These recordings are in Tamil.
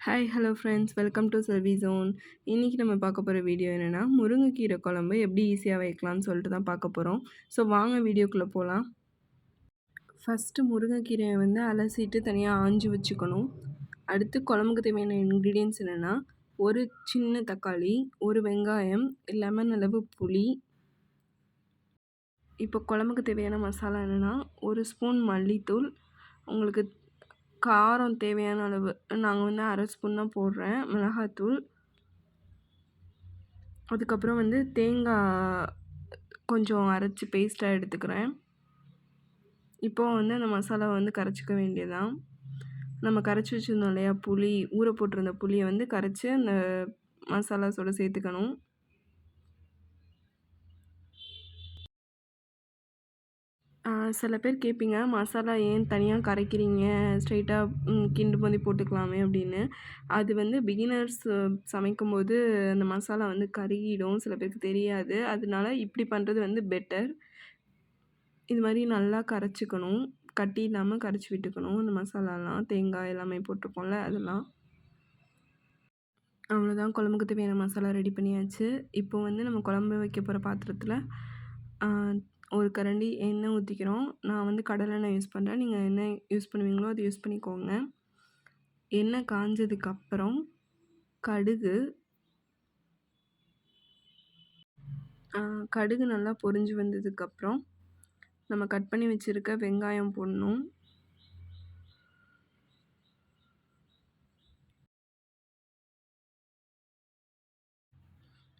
Hi hello friends, welcome to Selvi zone. இன்றைக்கி நம்ம பார்க்க போகிற வீடியோ என்னென்னா, முருங்கைக்கீரை குழம்பு எப்படி ஈஸியாக வைக்கலாம்னு சொல்லிட்டு தான் பார்க்க போகிறோம். ஸோ வாங்க வீடியோக்குள்ளே போகலாம். ஃபஸ்ட்டு முருங்கைக்கீரையை வந்து அலசிட்டு தனியாக ஆஞ்சு வச்சுக்கணும். அடுத்து குழம்புக்கு தேவையான இன்க்ரீடியன்ட்ஸ் என்னென்னா, ஒரு சின்ன தக்காளி, ஒரு வெங்காயம், லெமன் அளவு புளி. இப்போ குழம்புக்கு தேவையான மசாலா என்னென்னா, ஒரு ஸ்பூன் மல்லித்தூள், உங்களுக்கு காரம் தேவையான அளவு நாங்கள் வந்து அரை ஸ்பூன் தான் போடுறேன் மிளகாத்தூள். அதுக்கப்புறம் வந்து தேங்காய் கொஞ்சம் அரைச்சி பேஸ்ட்டாக எடுத்துக்கிறேன். இப்போது வந்து அந்த மசாலாவை வந்து கரைச்சிக்க வேண்டியதான். நம்ம கரைச்சி வச்சுருந்தோம் இல்லையா புளி, ஊற போட்டிருந்த புளியை வந்து கரைச்சி அந்த மசாலாஸோடு சேர்த்துக்கணும். சில பேர் கேட்பீங்க, மசாலா ஏன் தனியாக கரைக்கிறீங்க, ஸ்ட்ரெயிட்டாக கிண்டு போதி போட்டுக்கலாமே அப்படின்னு. அது வந்து பிகினர்ஸ் சமைக்கும்போது அந்த மசாலா வந்து கருகிடும், சில பேருக்கு தெரியாது. அதனால இப்படி பண்ணுறது வந்து பெட்டர். இது மாதிரி நல்லா கரைச்சிக்கணும், கட்டி இல்லாமல் கரைச்சி விட்டுக்கணும். அந்த மசாலாலாம் தேங்காய் எல்லாமே போட்டிருக்கோம்ல அதெல்லாம். அவ்வளோதான், குழம்புக்கு தேவையான மசாலா ரெடி பண்ணியாச்சு. இப்போ வந்து நம்ம குழம்பு வைக்க போகிற பாத்திரத்தில் ஒரு கரண்டி எண்ணெய் ஊற்றிக்கிறோம். நான் வந்து கடலெண்ணெய் யூஸ் பண்ணுறேன், நீங்கள் என்ன யூஸ் பண்ணுவீங்களோ அது யூஸ் பண்ணிக்கோங்க. எண்ணெய் காஞ்சதுக்கப்புறம் கடுகு நல்லா பொரிஞ்சு வந்ததுக்கப்புறம் நம்ம கட் பண்ணி வச்சுருக்க வெங்காயம் போடணும்.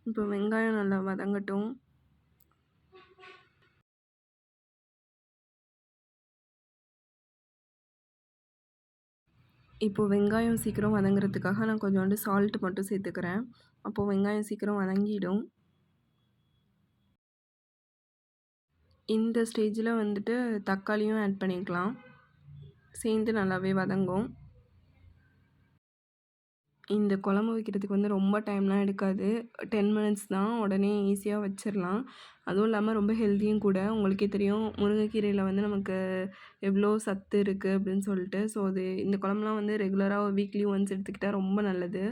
இப்போ வெங்காயம் நல்லா வதங்கட்டும். இப்போது வெங்காயம் சீக்கிரம் வதங்குறதுக்காக நான் கொஞ்சோண்டு சால்ட் மட்டும் சேர்த்துக்கிறேன். அப்போது வெங்காயம் சீக்கிரம் வதங்கிடும். இந்த ஸ்டேஜில் வந்துட்டு தக்காளியும் ஆட் பண்ணிக்கலாம், சேர்ந்து நல்லாவே வதங்கும். இந்த குழம்பு வைக்கிறதுக்கு வந்து ரொம்ப டைம்லாம் எடுக்காது, 10 மினிட்ஸ் தான், உடனே ஈஸியாக வச்சிடலாம். அதுவும் இல்லாமல் ரொம்ப ஹெல்த்தியும் கூட. உங்களுக்கே தெரியும் முருங்கைக்கீரையில் வந்து நமக்கு எவ்வளோ சத்து இருக்குது அப்படின்னு சொல்லிட்டு. ஸோ அது இந்த குழம்புலாம் வந்து ரெகுலராக வீக்லி ஒன்ஸ் எடுத்துக்கிட்டால் ரொம்ப நல்லது.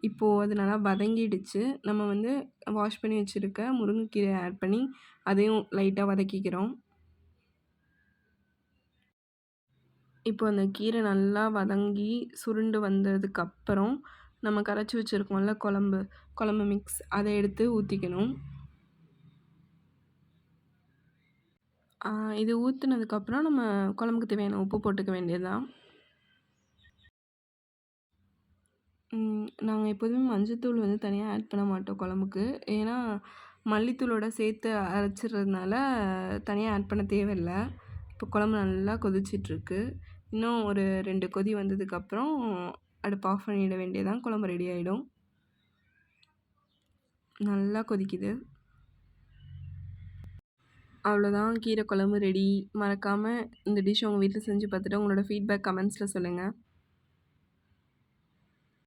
இப்போது அது நல்லா வதங்கிடுச்சு. நம்ம வந்து வாஷ் பண்ணி வச்சுருக்க முருங்கைக்கீரை ஆட் பண்ணி அதையும் லைட்டாக வதக்கிக்கிறோம். இப்போ அந்த கீரை நல்லா வதங்கி சுருண்டு வந்ததுக்கப்புறம் நம்ம கரைச்சி வச்சுருக்கோம்ல குழம்பு மிக்ஸ், அதை எடுத்து ஊற்றிக்கணும். இது ஊற்றுனதுக்கப்புறம் நம்ம குழம்புக்கு தேவையான உப்பு போட்டுக்க வேண்டியது தான். நாங்கள் எப்போதுமே மஞ்சத்தூள் வந்து தனியாக ஆட் பண்ண மாட்டோம் குழம்புக்கு. ஏன்னா மல்லித்தூளோட சேர்த்து அரைச்சிடுறதுனால தனியாக ஆட் பண்ண தேவையில்ல. இப்போ குழம்பு நல்லா கொதிச்சிட்ருக்கு. இன்னும் ஒரு 2 கொதி வந்ததுக்கப்புறம் அடுப்பு ஆஃப் பண்ணிட வேண்டியதான், குழம்பு ரெடி ஆகிடும். நல்லா கொதிக்குது. அவ்வளோதான், கீரை குழம்பு ரெடி. மறக்காமல் இந்த டிஷ் உங்கள் வீட்டில் செஞ்சு பார்த்துட்டு உங்களோட ஃபீட்பேக் கமெண்ட்ஸில் சொல்லுங்கள்.